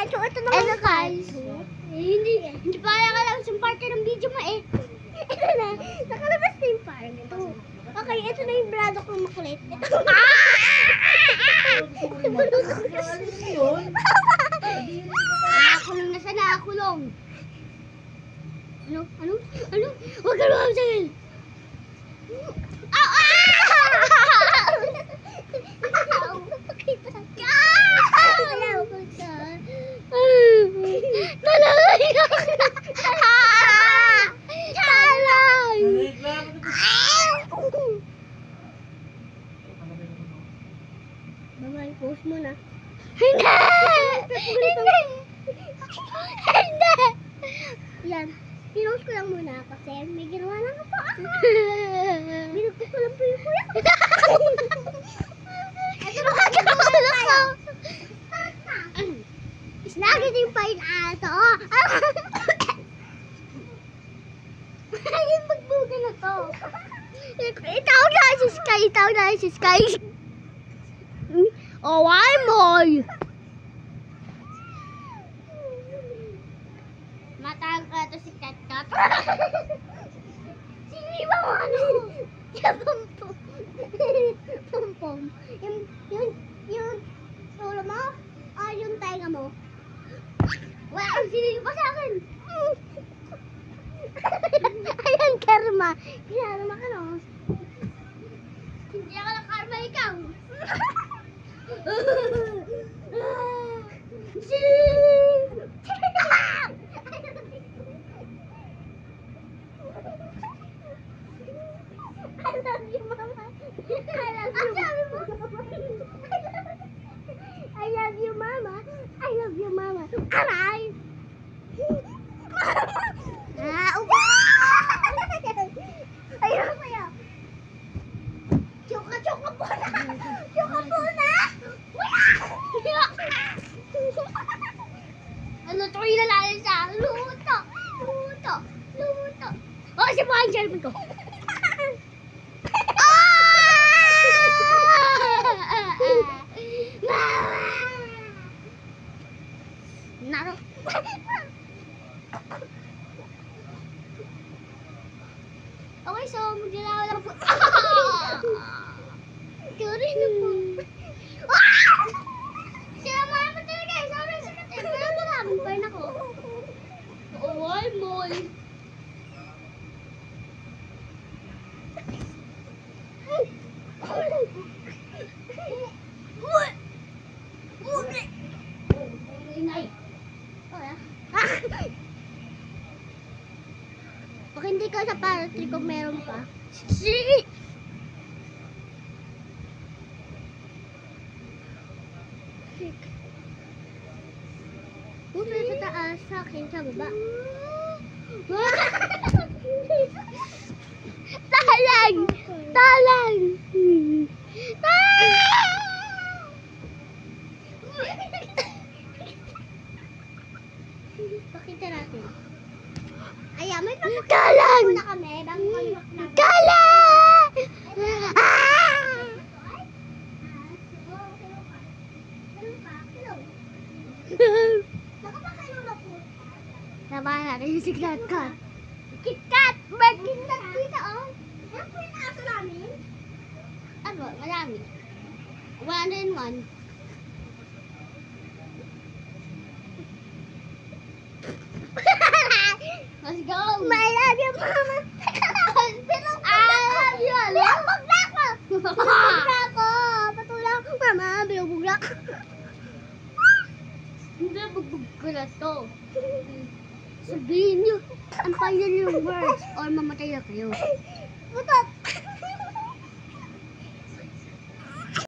Ayan, so ito naman Ano guys? Hindi pa nakalabas yung parte ng video mo eh. Ito na, nakalabas na yung parang ito. Okay, ito na yung brado kong makulit. Ito. Nakakulong na siya, nakakulong. Ano? Huwag ka lumabas sa akin. Bye-bye, post mo na. Hindi! Yan. Pinost ko lang muna kasi may ginawa lang ako. Binugtog ko lang po yung kuya ko. Ito na Nakakakulong ko. Lagi din pa yung aso. Ay, magbuga na to. Itaw na si Sky. Oh, why boy? Matang ka to si Kat-Kat. Siniba mo ano? Pom-pom. Pom-pom. Yung ulo mo? O yung tenga mo? Wala, siniba sa akin. Ayan, karma. Karma ka, no? Hindi ako ng karma, ikaw. I love you, Mama. I love you, Mama. I love you, Mama. Aray! Ayun sa'yo. Choka po na. Choka po na. Ano to yung nalalim sa luto. Oh, si Buhay Jeremy ko. Naro. Okay, so magdalaw lang po. Sorry na po. Sinama naman talaga eh. Sabi sa kate. Pero maraming pa rin ako. Oh, ay, moy. Ingay. Pag hindi ka sa party kung meron pa. Si. Puso sa taas, sa akin sa baba. Talang! Pakita natin. Ayan, may papakita Talang! muna kami bago kami makita. Talang! Sabahan natin yung si Kat-Kat. KitKat! KitKat dito, oh! Yan po yung aso namin. Ano? Marami. 101. Let's go! I love you, Mama. Pero, I love you, hello? Bilubog na ako! Bilubog na ako! Patulang ko, Mama. Bilubog na ako. Hindi, bugbog ko na to. Sabihin nyo, ang pangyay yung words or mamatay na kayo. Putot!